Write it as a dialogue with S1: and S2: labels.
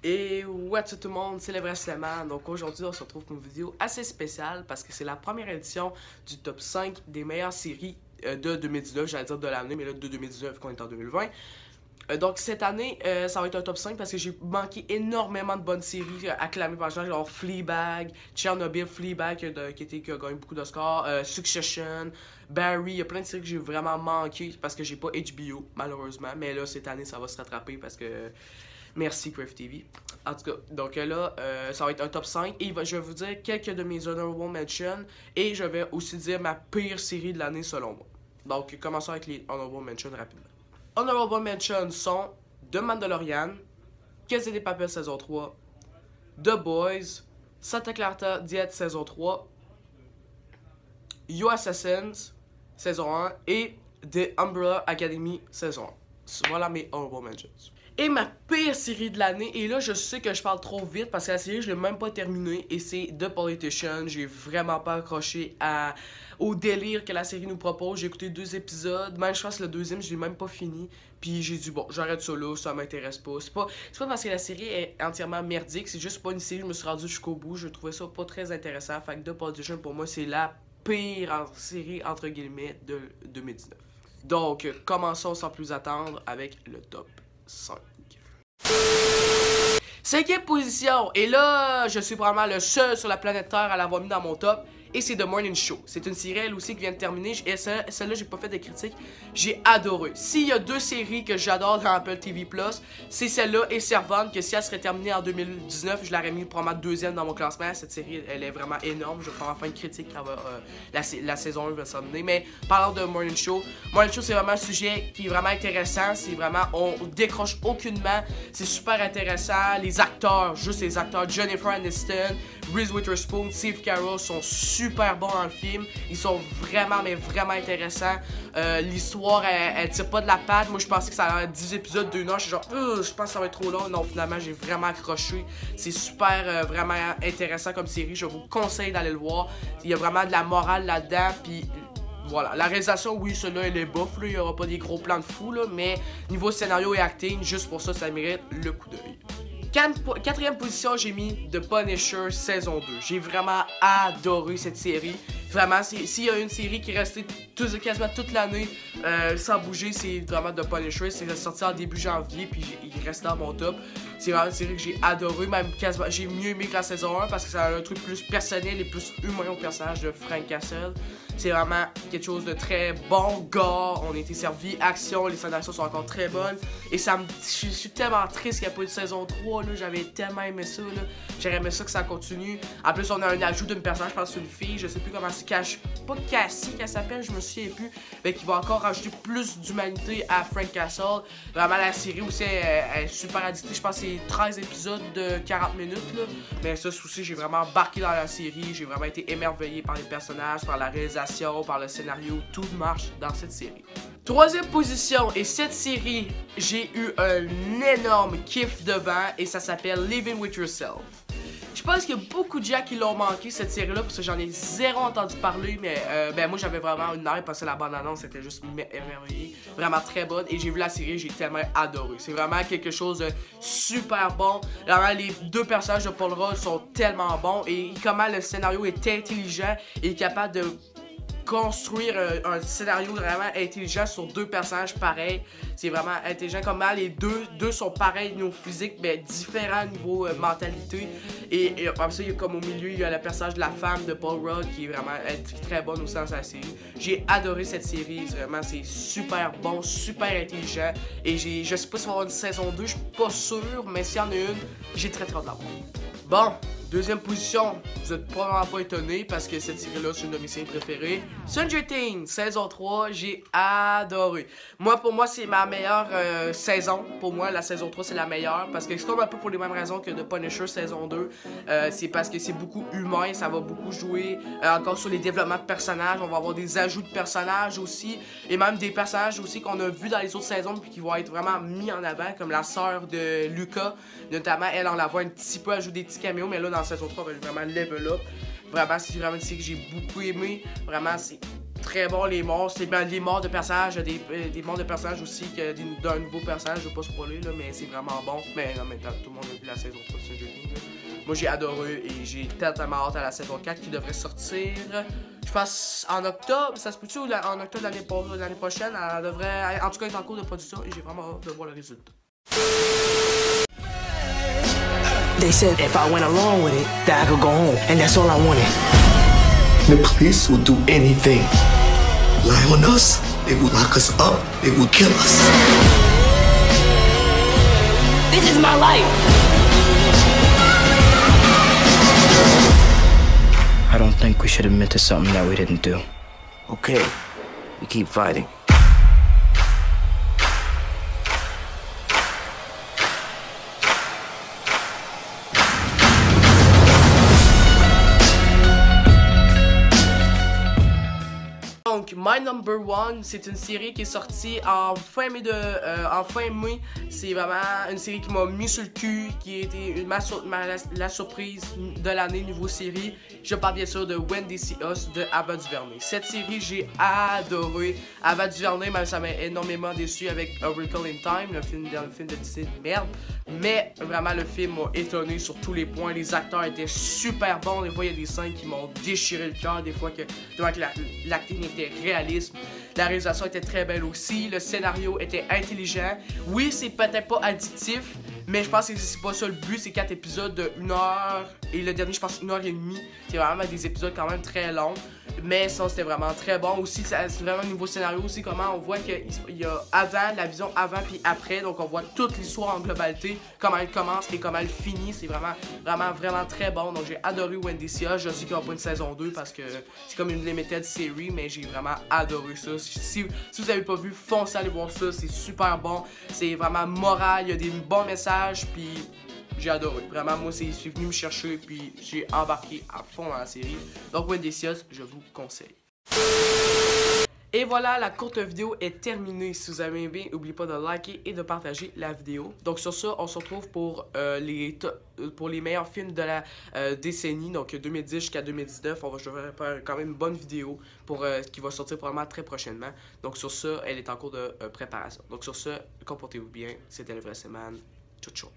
S1: Et what's up tout le monde, c'est le vrai Sleman. Donc aujourd'hui on se retrouve pour une vidéo assez spéciale parce que c'est la première édition du top 5 des meilleures séries de 2019, j'allais dire de l'année, mais là de 2019 qu'on est en 2020. Donc cette année, ça va être un top 5 parce que j'ai manqué énormément de bonnes séries acclamées par les gens, genre Fleabag, Chernobyl, Fleabag qui a gagné beaucoup de scores, Succession, Barry, il y a plein de séries que j'ai vraiment manqué parce que j'ai pas HBO malheureusement, mais là cette année ça va se rattraper parce que merci Crave TV. En tout cas, donc là, ça va être un top 5 et je vais vous dire quelques de mes honorable mentions et je vais aussi dire ma pire série de l'année selon moi. Donc commençons avec les honorable mentions rapidement. Honorable mentions sont The Mandalorian, Casa de Papel saison 3, The Boys, Santa Clarita Diet saison 3, You Assassins saison 1 et The Umbrella Academy saison 1. Voilà mes honorable mentions. Et ma pire série de l'année, et là je sais que je parle trop vite parce que la série je l'ai même pas terminée et c'est The Politician. J'ai vraiment pas accroché au délire que la série nous propose. J'ai écouté 2 épisodes, même je pense que le deuxième je l'ai même pas fini. Puis j'ai dit bon j'arrête ça là, ça m'intéresse pas. C'est pas parce que la série est entièrement merdique, c'est juste pas une série, je me suis rendu jusqu'au bout. Je trouvais ça pas très intéressant. Fait que The Politician pour moi c'est la pire série entre guillemets de 2019. Donc commençons sans plus attendre avec le top 5. 5e position, et là je suis probablement le seul sur la planète Terre à l'avoir mis dans mon top, et c'est The Morning Show. C'est une série elle aussi qui vient de terminer, et celle-là j'ai pas fait de critique, j'ai adoré. S'il y a 2 séries que j'adore dans Apple TV+, c'est celle-là et Servante, que si elle serait terminée en 2019, je l'aurais mis probablement 2e dans mon classement. Cette série elle est vraiment énorme, je vais faire enfin une critique quand la saison 1 va se terminer. Mais parlant de Morning Show c'est vraiment un sujet qui est vraiment intéressant, c'est vraiment, on décroche aucunement, c'est super intéressant, les acteurs, juste les acteurs, Jennifer Aniston, Reese Witherspoon, Steve Carell sont super bons dans le film, ils sont vraiment mais vraiment intéressants. L'histoire elle tire pas de la patte. Moi je pensais que ça allait être 10 épisodes d'1 heure, je suis genre je pense que ça va être trop long. Non, finalement j'ai vraiment accroché, c'est super vraiment intéressant comme série, je vous conseille d'aller le voir. Il y a vraiment de la morale là-dedans, puis voilà, la réalisation, oui, celle-là, elle est bof, là, il n'y aura pas des gros plans de fou, là, mais niveau scénario et acting, juste pour ça, ça mérite le coup d'œil. 4e position, j'ai mis The Punisher saison 2. J'ai vraiment adoré cette série. Vraiment, s'il y a une série qui est restée quasiment toute l'année sans bouger, c'est vraiment The Punisher. C'est sorti en début janvier, puis il reste dans mon top. C'est vraiment une série que j'ai adoré, même quasiment, j'ai mieux aimé que la saison 1 parce que ça a un truc plus personnel et plus humain au personnage de Frank Castle. C'est vraiment quelque chose de très bon, gore, on a été servi, action, les scènes d'action sont encore très bonnes. Et je suis tellement triste qu'il n'y a pas eu de saison 3, là, j'avais tellement aimé ça, là. J'aurais aimé ça que ça continue. En plus, on a un ajout d'une personnage, je pense que c'est une fille, je sais plus comment c'est, pas Cassie qu'elle s'appelle, je me souviens plus, mais qui va encore rajouter plus d'humanité à Frank Castle. Vraiment, la série aussi est super addictive, je pense que c'est 13 épisodes de 40 minutes, là. Mais ça aussi, j'ai vraiment embarqué dans la série, j'ai vraiment été émerveillé par les personnages, par la réalisation, par le scénario, tout marche dans cette série. 3e position, et cette série, j'ai eu un énorme kiff devant, et ça s'appelle Living With Yourself. Je pense qu'il y a beaucoup de gens qui l'ont manqué cette série-là parce que j'en ai zéro entendu parler, mais moi j'avais vraiment une hype parce que la bande-annonce c'était juste émerveillée, vraiment très bonne, et j'ai vu la série, j'ai tellement adoré. C'est vraiment quelque chose de super bon. Vraiment les 2 personnages de Paul Rudd sont tellement bons et comment le scénario est intelligent et capable de construire un scénario vraiment intelligent sur 2 personnages pareils. C'est vraiment intelligent comment les deux sont pareils niveau physique mais différents niveau mentalité. Et comme ça, il y a comme au milieu, il y a le personnage de la femme de Paul Rudd qui est vraiment très bonne aussi dans sa série. J'ai adoré cette série, vraiment c'est super bon, super intelligent. Et je sais pas si on va avoir une saison 2, je suis pas sûr, mais s'il y en a une, j'ai très hâte d'avoir. Bon, 2e position, vous êtes probablement pas étonné parce que cette série-là, c'est une de mes séries préférées. Stranger Things, saison 3, j'ai adoré. Pour moi, c'est ma meilleure saison. Pour moi, la saison 3, c'est la meilleure parce que c'est comme un peu pour les mêmes raisons que The Punisher saison 2. C'est parce que c'est beaucoup humain, ça va beaucoup jouer encore sur les développements de personnages. On va avoir des ajouts de personnages aussi et même des personnages aussi qu'on a vus dans les autres saisons puis qui vont être vraiment mis en avant, comme la sœur de Lucas. Notamment, elle, on la voit un petit peu ajouter des petits caméos, mais là, dans la saison 3, on va vraiment level up. Vraiment, c'est vraiment une série que j'ai beaucoup aimé. Vraiment, c'est très bon, les morts, c'est ben, les morts de personnages, des morts de personnages aussi, d'un nouveau personnage, je vais pas spoiler là, mais c'est vraiment bon. Mais en même temps, tout le monde a vu la saison 3 de Stranger Things. Moi j'ai adoré et j'ai totalement hâte à la saison 4 qui devrait sortir, je pense en octobre, ça se peut-tu en octobre de l'année prochaine, elle devrait en tout cas être en cours de production et j'ai vraiment hâte de voir le résultat.
S2: They said if I went along with it, that I could go home, and that's all I wanted.
S3: The police will do anything. Lie on us, they will lock us up, they will kill us.
S2: This is my life. I don't think we should admit to something that we didn't do.
S3: Okay, we keep fighting.
S1: Donc, My Number One, c'est une série qui est sortie en fin mai. C'est vraiment une série qui m'a mis sur le cul, qui a été la surprise de l'année niveau série. Je parle bien sûr de When They See Us de Ava DuVernay. Cette série, j'ai adoré. Ava DuVernay, même ça m'a énormément déçu avec A Wrinkle in Time, le film de Disney de merde. Mais vraiment, le film m'a étonné sur tous les points. Les acteurs étaient super bons. Des fois, il y a des scènes qui m'ont déchiré le cœur. Des fois, que l'acting était réaliste. La réalisation était très belle aussi. Le scénario était intelligent. Oui, c'est peut-être pas addictif, mais je pense que c'est pas ça le but. C'est 4 épisodes de 1 heure. Et le dernier, je pense, 1h30. C'est vraiment des épisodes quand même très longs. Mais ça, c'était vraiment très bon. Aussi, c'est vraiment un nouveau scénario aussi. Comment on voit qu'il y a avant, la vision avant puis après. Donc, on voit toute l'histoire en globalité. Comment elle commence et comment elle finit. C'est vraiment très bon. Donc, j'ai adoré When They See Us. Je sais qu'il n'y aura pas une saison 2 parce que c'est comme une limited série. Mais j'ai vraiment adoré ça. Si vous n'avez pas vu, foncez aller voir ça. C'est super bon. C'est vraiment moral. Il y a des bons messages. Puis j'ai adoré. Vraiment, moi, c'est venu me chercher. Puis j'ai embarqué à fond dans la série. Donc, When They See Us, je vous conseille. Et voilà, la courte vidéo est terminée. Si vous avez aimé, n'oubliez pas de liker et de partager la vidéo. Donc sur ça, on se retrouve pour les meilleurs films de la décennie, donc 2010 jusqu'à 2019. Je vais faire quand même une bonne vidéo qui va sortir probablement très prochainement. Donc sur ça, elle est en cours de préparation. Donc sur ça, comportez-vous bien. C'était le vrai Seman. Ciao, ciao.